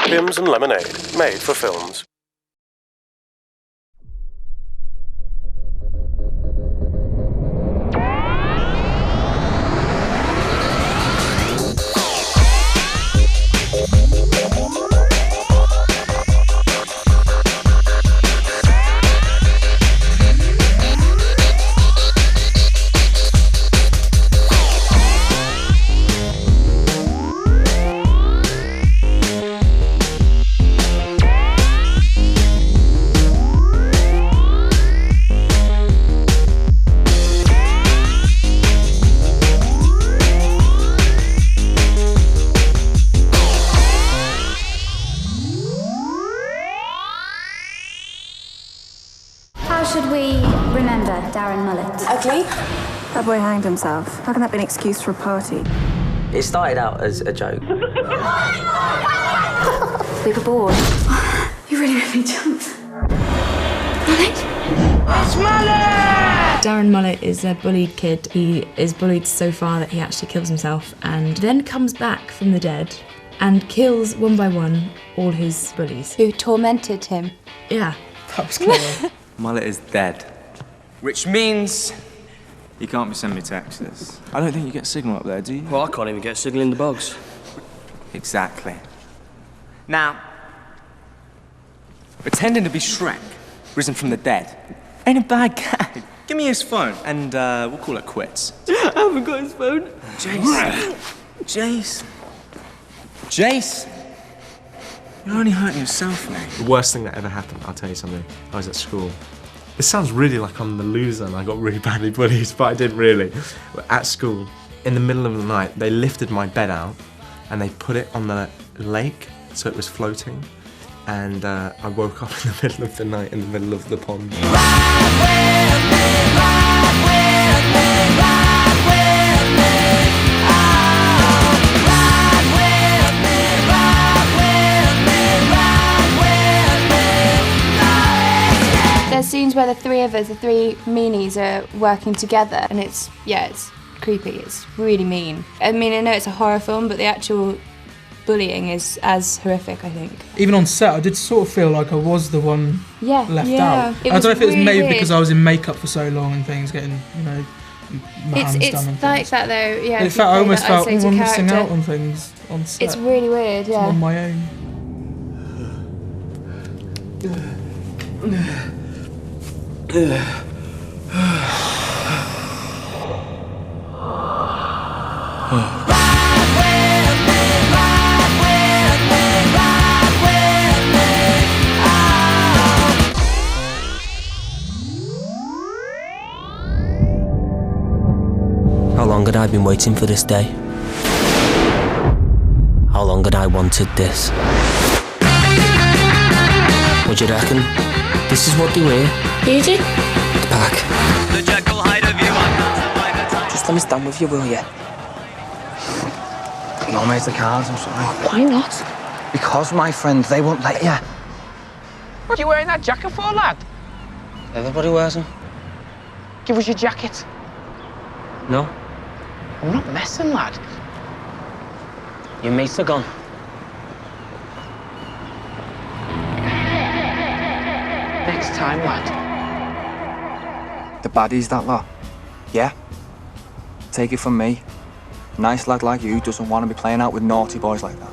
Pims and Lemonade, made for films. Should we remember Darren Mullet? Ugly? That boy hanged himself. How can that be an excuse for a party? It started out as a joke. We were bored. You really made me jump. Mullet? It's Mullet! Darren Mullet is a bullied kid. He is bullied so far that he actually kills himself and then comes back from the dead and kills one by one all his bullies. Who tormented him? Yeah. That was clever. Mullet is dead. Which means he can't be sending me texts. I don't think you get signal up there, do you? Well, I can't even get signal in the bogs. Exactly. Now, pretending to be Shrek, risen from the dead, ain't a bad guy. Give me his phone, and we'll call it quits. I haven't got his phone. Jace! You're only hurting yourself, mate. The worst thing that ever happened, I'll tell you something. I was at school. This sounds really like I'm the loser and I got really badly bullied, but I didn't really. At school, in the middle of the night, they lifted my bed out and they put it on the lake so it was floating. And I woke up in the middle of the night in the middle of the pond. There's scenes where the three of us, the three meanies, are working together, and it's creepy. It's really mean. I mean, I know it's a horror film, but the actual bullying is as horrific, I think. Even on set, I did sort of feel like I was the one left out. I don't know if it was really maybe weird. because I was in makeup for so long and things, getting, you know, my hands done and It's like that though, yeah. In fact, I almost felt I'm I'm missing out on things on set. It's really weird, yeah. On my own. How long had I been waiting for this day? How long had I wanted this? What do you reckon? This is what they wear. Easy? The back. Just let me stand with you, will you? No, mate, the cards, I'm sorry. Why not? Because, my friend, they won't let you. What are you wearing that jacket for, lad? Everybody wears them. Give us your jacket. No? I'm not messing, lad. Your mates are gone. Next time, lad. The baddies, that lot. Yeah? Take it from me. Nice lad like you doesn't want to be playing out with naughty boys like that.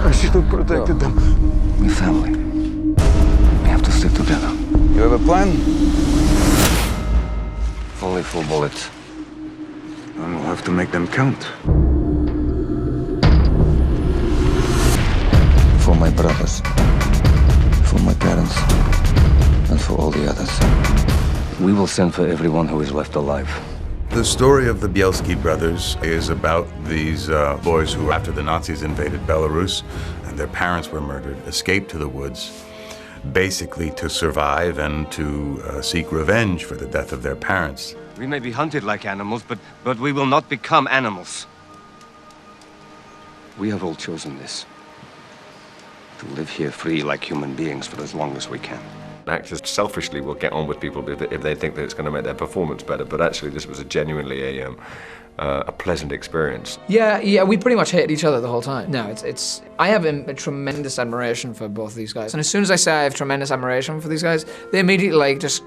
I should have protected them. We're family. We have to stick together. You have a plan? Only full bullets. And we'll have to make them count. For my brothers, for my parents, and for all the others. We will send for everyone who is left alive. The story of the Bielski brothers is about these boys who, after the Nazis invaded Belarus and their parents were murdered, escaped to the woods, basically to survive and to seek revenge for the death of their parents. We may be hunted like animals, but we will not become animals. We have all chosen this. To live here free like human beings for as long as we can. Actors selfishly will get on with people if they think that it's going to make their performance better, but actually this was genuinely a pleasant experience. Yeah, we pretty much hated each other the whole time. No, I have a tremendous admiration for both of these guys. And as soon as I say I have tremendous admiration for these guys, they immediately just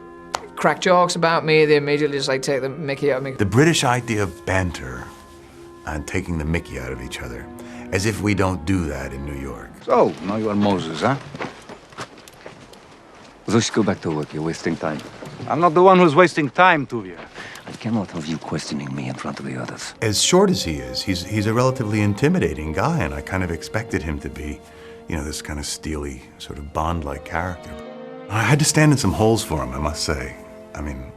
crack jokes about me, they immediately just take the mickey out of me. The British idea of banter and taking the mickey out of each other, as if we don't do that in New York. So, now you are Moses, huh? Let's go back to work. You're wasting time. I'm not the one who's wasting time, Tuvia. I cannot have you questioning me in front of the others. As short as he is, he's a relatively intimidating guy, and I kind of expected him to be, this kind of steely, sort of Bond-like character. I had to stand in some holes for him, I must say. I mean,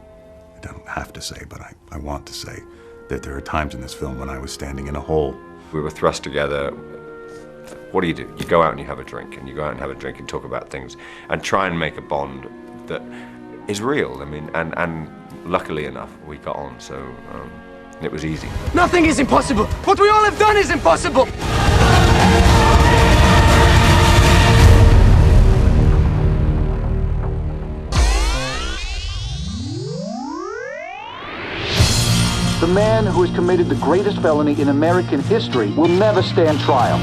I don't have to say, but I want to say that there are times in this film when I was standing in a hole. We were thrust together. What do? You go out and you have a drink, and you go out and have a drink and talk about things, and try and make a bond that is real. I mean, and luckily enough, we got on, so it was easy. Nothing is impossible. What we all have done is impossible. The man who has committed the greatest felony in American history will never stand trial.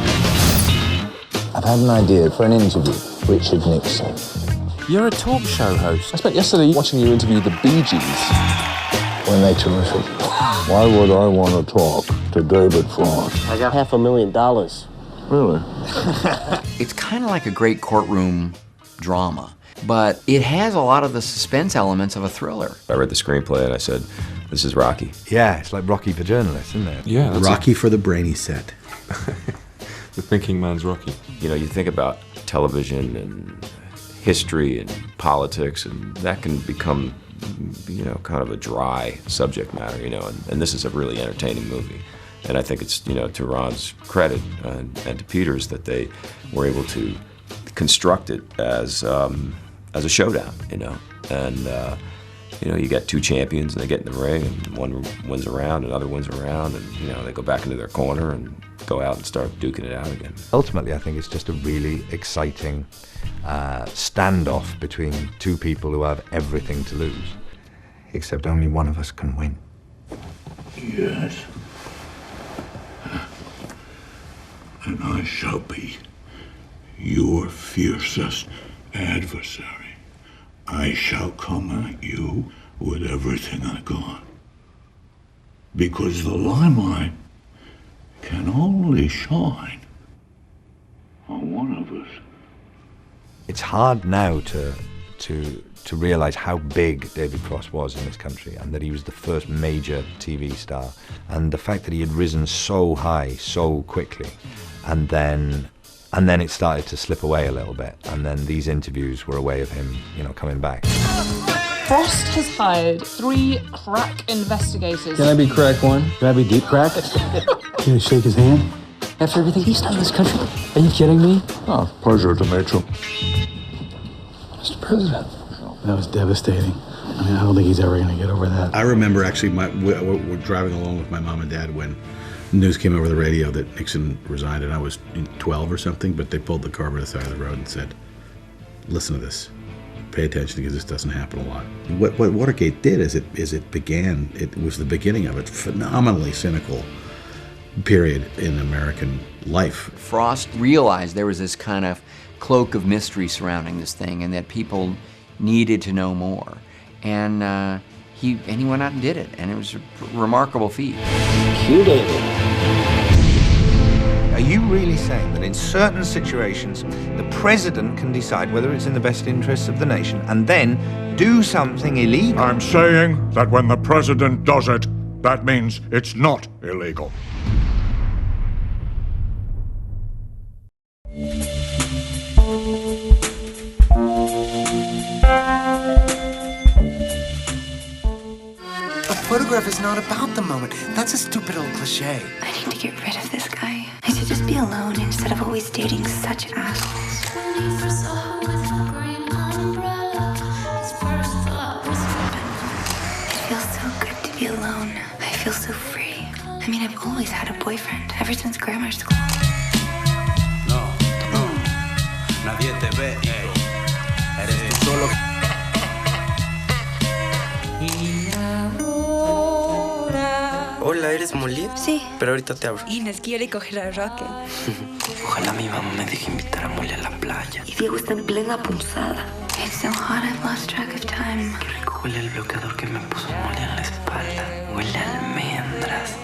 I've had an idea for an interview. Richard Nixon. You're a talk show host. I spent yesterday watching you interview the Bee Gees. Weren't they terrific? Why would I want to talk to David Frost? I got $500,000. Really? It's kind of like a great courtroom drama, but it has a lot of the suspense elements of a thriller. I read the screenplay and I said, this is Rocky. Yeah, it's like Rocky the journalist, isn't it? Yeah. Rocky for the brainy set. The thinking man's Rocky. You think about television and history and politics, and that can become, kind of a dry subject matter, and this is a really entertaining movie. And I think it's, to Ron's credit and to Peter's that they were able to construct it as a showdown, and you get two champions and they get in the ring and one wins a round, another wins a round, and they go back into their corner and go out and start duking it out again. Ultimately, I think it's just a really exciting standoff between two people who have everything to lose. Except only one of us can win. Yes. And I shall be your fiercest adversary. I shall come at you with everything I got. Because the limelight can only shine on one of us. It's hard now to realize how big David Frost was in this country, and that he was the first major TV star, and the fact that he had risen so high so quickly, and then it started to slip away a little bit, and then these interviews were a way of him, coming back. Frost has hired 3 crack investigators. Can I be crack one? Can I be deep crack? Can you shake his hand? After everything he's done in this country? Are you kidding me? Oh, pleasure to meet you. Mr. President, that was devastating. I mean, I don't think he's ever going to get over that. I remember actually we're driving along with my mom and dad when news came over the radio that Nixon resigned, and I was 12 or something, but they pulled the car over the side of the road and said, listen to this. Pay attention, because this doesn't happen a lot. What Watergate did is it was the beginning of a phenomenally cynical period in American life. Frost realized there was this kind of cloak of mystery surrounding this thing, and that people needed to know more. And he went out and did it, and it was a remarkable feat. Cue David. Are you really saying that in certain situations, the president can decide whether it's in the best interests of the nation and then do something illegal? I'm saying that when the president does it, that means it's not illegal. photograph is not about the moment. That's a stupid old cliche. I need to get rid of this guy. I should just be alone instead of always dating such assholes. It feels so good to be alone. I feel so free. I mean, I've always had a boyfriend, ever since grammar school. No, nadie te ve, eres tú solo. Hola, ¿eres Molly? Sí. Pero ahorita te abro. Inés quiere coger a Rocket. Ojalá mi mamá me deje invitar a Molly a la playa. Y Diego está en plena punzada. It's so hot, I've lost track of time. Qué rico huele el bloqueador que me puso Molly en la espalda. Huele a almendras.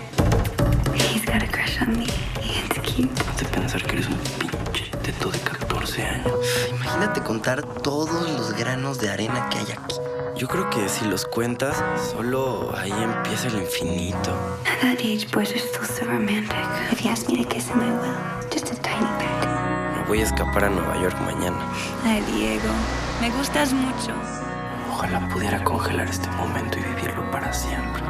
He's got a crush on me. It's cute. De pensar que eres un pinche teto de 14 años. Imagínate contar todos los granos de arena que hay aquí. Yo creo que si los cuentas, solo ahí empieza el infinito. At that age, boys are still so romantic. If he asked me to kiss him, I will. Just a tiny bit. Me voy a escapar a Nueva York mañana. Ay, Diego, me gustas mucho. Ojalá pudiera congelar este momento y vivirlo para siempre.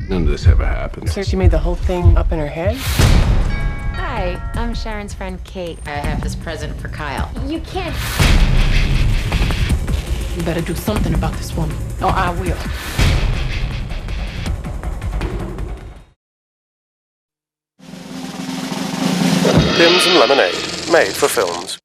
None of this ever happened. So she made the whole thing up in her head? Hi, I'm Sharon's friend Kate. I have this present for Kyle. You can't. You better do something about this woman, or I will. Pims and Lemonade, made for films.